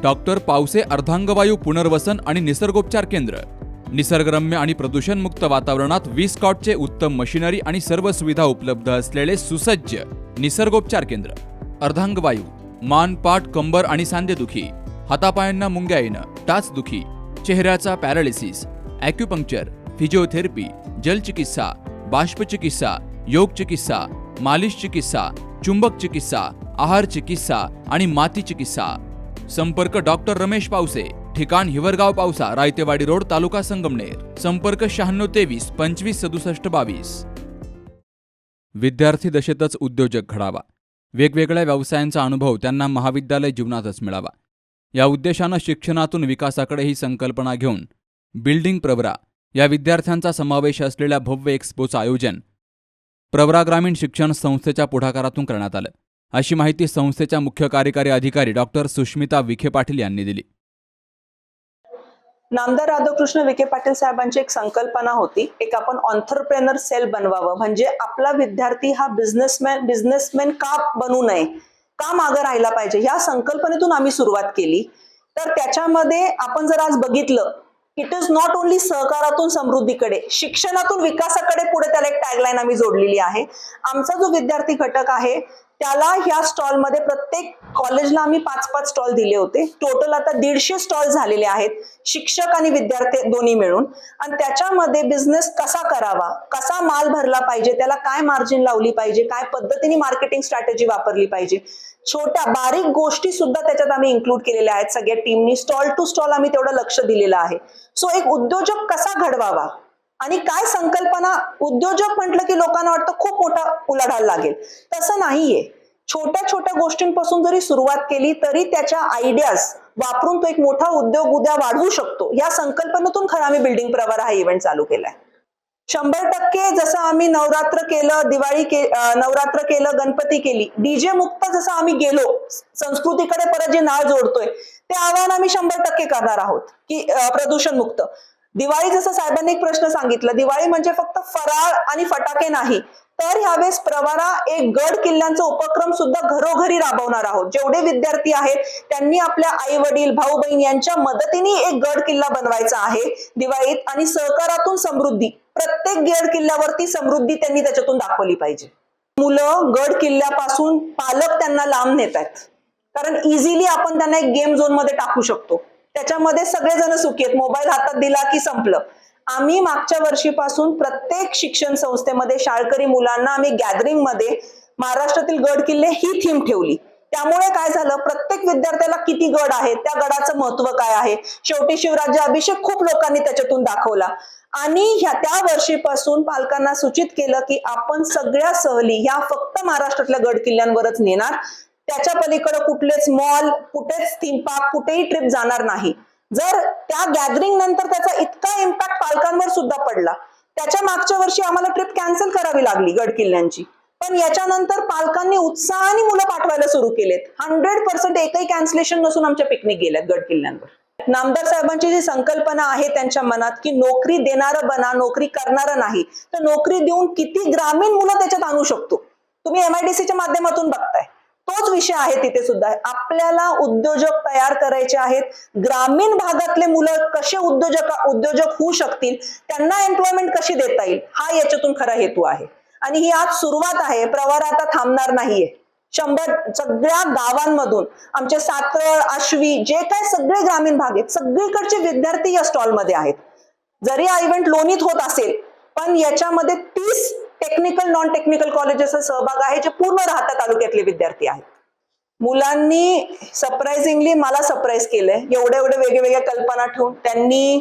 Doctor Pawase अर्धांगवायू पुनर्वसन आणि निसर्गोपचार केंद्र. निसर्गरम्य आणि प्रदूषणमुक्त वातावरणात 20 कॉटचे उत्तम मशिनरी आणि सर्व सुविधा उपलब्ध असलेले सुसज्ज निसर्गोपचार केंद्र. अर्धांगवायू, मान, पाठ, कंबर आणि सांधेदुखी, हातापायांना मुंग्या येणं, टाचदुखी, चेहऱ्याचा पॅरालिसिस, ॲक्युपंक्चर, फिजिओथेरपी, जलचिकित्सा, बाष्पचिकित्सा, योग चिकित्सा, मालिश चिकित्सा, चुंबक चिकित्सा, आहार चिकित्सा आणि माती चिकित्सा. संपर्क डॉक्टर रमेश पावसे, ठिकाण हिवरगाव पावसा, रायतेवाडी रोड, तालुका संगमनेर. संपर्क 9623 25 67 22. विद्यार्थी दशेतच उद्योजक घडावा. वेगवेगळ्या व्यवसायांचा अनुभव त्यांना महाविद्यालय जीवनातच मिळावा. या उद्देशानं शिक्षणातून विकासाकडे ही संकल्पना घेऊन बिल्डिंग प्रवरा या विद्यार्थ्यांचा समावेश असलेल्या भव्य एक्स्पोचं आयोजन प्रवरा ग्रामीण शिक्षण संस्थेच्या पुढाकारातून करण्यात आलं, अशी माहिती संस्थेच्या मुख्य कार्यकारी अधिकारी डॉक्टर सुष्मिता विखे पाटील यांनी दिली. नामदार राधाकृष्ण विखे पाटील साहेबांची एक संकल्पना होती, एक आपण ऑन्टरप्रेनर सेल बनवावं, म्हणजे आपला विद्यार्थी हा बिझनेसमॅन का बनू नये, का मागं राहायला पाहिजे, ह्या संकल्पनेतून आम्ही सुरुवात केली. तर त्याच्यामध्ये आपण जर आज बघितलं, इट इज नॉट ओनली सहकारातून समृद्धीकडे, शिक्षणातून विकासाकडे, पुढे त्याला एक टॅगलाईन आम्ही जोडलेली आहे. आमचा जो विद्यार्थी घटक आहे त्याला ह्या स्टॉलमध्ये प्रत्येक कॉलेजला आम्ही 5-5 स्टॉल दिले होते. टोटल आता 150 स्टॉल झालेले आहेत, शिक्षक आणि विद्यार्थी दोन्ही मिळून. आणि त्याच्यामध्ये बिझनेस कसा करावा, कसा माल भरला पाहिजे, त्याला काय मार्जिन लावली पाहिजे, काय पद्धतीने मार्केटिंग स्ट्रॅटेजी वापरली पाहिजे, छोट्या बारीक गोष्टी सुद्धा त्याच्यात आम्ही इन्क्लूड केलेल्या आहेत. सगळ्या टीमनी स्टॉल टू स्टॉल आम्ही तेवढं लक्ष दिलेलं आहे. सो एक उद्योजक कसा घडवावा आणि काय संकल्पना, उद्योजक म्हटलं की लोकांना वाटतं खूप मोठा उलाढाल लागेल, तसं नाहीये. छोट्या छोट्या गोष्टींपासून जरी सुरुवात केली तरी त्याच्या आयडियाज वापरून तो एक मोठा उद्योग उद्या वाढवू शकतो. या संकल्पनेतून खरं आम्ही बिल्डिंग प्रवरा हा इव्हेंट चालू केलाय. 100% जसं आम्ही नवरात्र केलं, नवरात्र केलं, गणपती केली, डीजे मुक्त जसं आम्ही गेलो, संस्कृतीकडे परत जे नाळ जोडतोय ते आव्हान आम्ही 100% करणार आहोत की प्रदूषण मुक्त. दिवाळी, जसं साहेबांनी एक प्रश्न सांगितला, दिवाळी म्हणजे फक्त फराळ आणि फटाके नाही, तर ह्यावेळेस प्रवरा एक गड किल्ल्यांचा उपक्रम सुद्धा घरोघरी राबवणार आहोत. जेवढे विद्यार्थी आहेत त्यांनी आपल्या आई वडील, भाऊ बहीण यांच्या मदतीने एक गड किल्ला बनवायचा आहे दिवाळीत. आणि सहकारातून समृद्धी, प्रत्येक गड किल्ल्यावरती समृद्धी त्यांनी त्याच्यातून दाखवली पाहिजे. मुलं गड किल्ल्यापासून पालक त्यांना लांब नेत आहेत, कारण इझिली आपण त्यांना एक गेम झोन मध्ये टाकू शकतो, त्याच्यामध्ये सगळेजण सुखी आहेत, मोबाईल हातात दिला की संपलं. आम्ही मागच्या वर्षीपासून प्रत्येक शिक्षण संस्थेमध्ये शाळकरी मुलांना आम्ही गॅदरिंग मध्ये महाराष्ट्रातील गड किल्ले ही थीम ठेवली. त्यामुळे काय झालं, प्रत्येक विद्यार्थ्याला किती गड आहेत, त्या गडाचं महत्व काय आहे, शेवटी शिवराज्य अभिषेक खूप लोकांनी त्याच्यातून दाखवला. आणि त्या वर्षीपासून पालकांना सूचित केलं की आपण सगळ्या सहली ह्या फक्त महाराष्ट्रातल्या गड किल्ल्यांवरच नेणार, त्याच्या पलीकडे कुठलेच मॉल, कुठेच थीम पार्क, कुठेही ट्रिप जाणार नाही. जर त्या गॅदरिंग नंतर त्याचा इतका इम्पॅक्ट पालकांवर सुद्धा पडला, त्याच्या मागच्या वर्षी आम्हाला ट्रिप कॅन्सल करावी लागली गड किल्ल्यांची, पण याच्यानंतर पालकांनी उत्साहाने मुलं पाठवायला सुरू केलेत. 100% एकही कॅन्सलेशन नसून आमच्या पिकनिक गेल्यात गड किल्ल्यांवर. नामदार साहेबांची जी संकल्पना आहे त्यांच्या मनात की नोकरी देणारं बना, नोकरी करणारं नाही, तर नोकरी देऊन किती ग्रामीण मुलं त्याच्यात आणू शकतो, तुम्ही MIDCच्या माध्यमातून बघताय, तोच विषय आहे तिथे सुद्धा. आपल्याला उद्योजक तयार करायचे आहेत, ग्रामीण भागातले मुलं कसे उद्योजक होऊ शकतील, त्यांना एम्प्लॉयमेंट कशी देता येईल, हा याच्यातून खरा हेतू आहे. आणि ही आज सुरुवात आहे, प्रवरा आता थांबणार नाहीये. 100 सगळ्या गावांमधून आमचे सातरळ, आश्वी, जे काय सगळे ग्रामीण भाग आहेत, सगळीकडचे विद्यार्थी या स्टॉलमध्ये आहेत. जरी हा इव्हेंट लोणीत होत असेल, पण याच्यामध्ये 30 टेक्निकल, नॉन टेक्निकल कॉलेजेसचा सहभाग आहे, जे पूर्ण राहता तालुक्यातले विद्यार्थी आहेत. मुलांनी सरप्राइझिंगली मला सरप्राईज केलंय, एवढे वेगवेगळ्या कल्पना ठेवून त्यांनी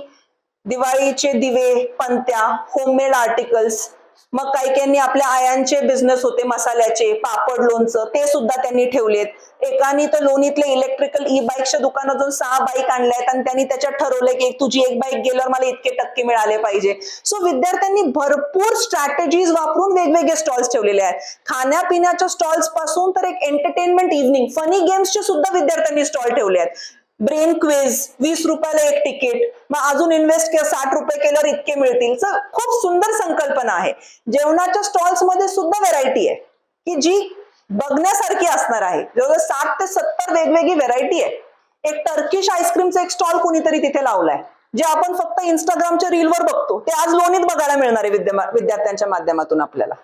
दिवाळीचे दिवे, पंत्या, होममेड आर्टिकल्स, मग काही आपल्या आयांचे बिझनेस होते, मसाल्याचे, पापड, लोणचं, ते सुद्धा त्यांनी ठेवलेत. एकानी तर लोणीतले इलेक्ट्रिकल ई-बाईकच्या दुकानात जाऊन 6 बाईक आणल्यात आणि त्यांनी त्याच्यात ठरवलंय की तुझी एक बाईक गेल्यावर मला इतके टक्के मिळाले पाहिजे. सो विद्यार्थ्यांनी भरपूर स्ट्रॅटेजीज वापरून वेगवेगळे स्टॉल्स ठेवलेले आहेत. खाण्यापिण्याच्या स्टॉल्स पासून तर एक एंटरटेनमेंट इव्हनिंग, फनी गेम्सचे सुद्धा विद्यार्थ्यांनी स्टॉल ठेवले आहेत. ब्रेन क्विज, 20 रुपयाला एक तिकीट, मग अजून इन्व्हेस्ट केलं 60 रुपये केल्यावर इतके मिळतील. खूप सुंदर संकल्पना आहे. जेवणाच्या स्टॉल्स मध्ये सुद्धा व्हेरायटी आहे की जी बघण्यासारखी असणार आहे. जवळजवळ 60 ते 70 वेगवेगळी व्हेरायटी आहे. एक टर्किश आईस्क्रीमचा एक स्टॉल कुणीतरी तिथे लावलाय, जे आपण फक्त इंस्टाग्रामच्या रीलवर बघतो, ते आज लोणीत बघायला मिळणार आहे विद्यार्थ्यांच्या माध्यमातून आपल्याला.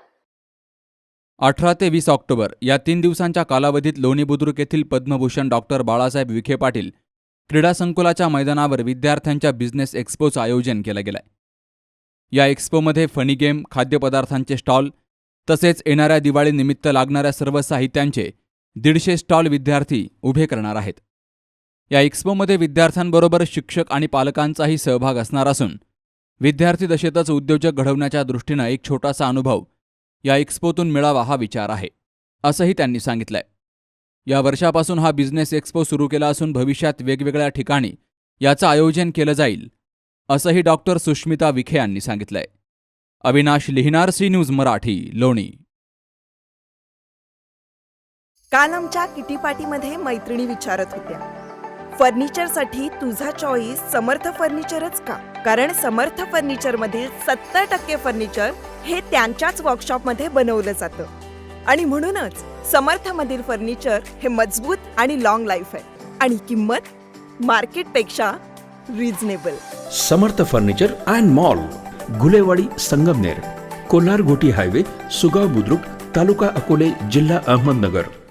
18 ते 20 ऑक्टोबर या 3 दिवसांच्या कालावधीत लोणी बुद्रुक येथील पद्मभूषण डॉक्टर बाळासाहेब विखे पाटील क्रीडा संकुलाच्या मैदानावर विद्यार्थ्यांच्या बिझनेस एक्स्पोचं आयोजन केलं गेलंय. या एक्स्पोमध्ये फनी गेम, खाद्यपदार्थांचे स्टॉल तसेच येणाऱ्या दिवाळीनिमित्त लागणाऱ्या सर्व साहित्यांचे 150 स्टॉल विद्यार्थी उभे करणार आहेत. या एक्स्पोमध्ये विद्यार्थ्यांबरोबर शिक्षक आणि पालकांचाही सहभाग असणार असून विद्यार्थी दशेतच उद्योजक घडवण्याच्या दृष्टीनं एक छोटासा अनुभव या एक्स्पोतून मिळावा हा विचार आहे, असंही त्यांनी सांगितलंय. या वर्षापासून हा बिझनेस एक्स्पो सुरू केला असून भविष्यात वेगवेगळ्या ठिकाणी याचं आयोजन केलं जाईल, असंही डॉक्टर सुष्मिता विखे यांनी सांगितलंय. अविनाश लिहिणार, सी न्यूज मराठी, लोणी. काल आमच्या किटी पार्टीमध्ये मैत्रिणी विचारत होत्या, फर्निचरसाठी तुझा चॉईस समर्थ फर्निचरच का? कारण समर्थ फर्निचरमधील 70% फर्निचर हे त्यांच्याच वर्कशॉपमध्ये बनवलं जातं आणि म्हणूनच समर्थमधील फर्निचर हे मजबूत आणि लॉंग लाईफ आहे आणि किंमत मार्केटपेक्षा reasonable. Samarth furniture and mall, Gulewadi, Sangamner, Kolhar Ghoti highway, Sugaon Budruk, taluka Akole, जिल्हा अहमदनगर.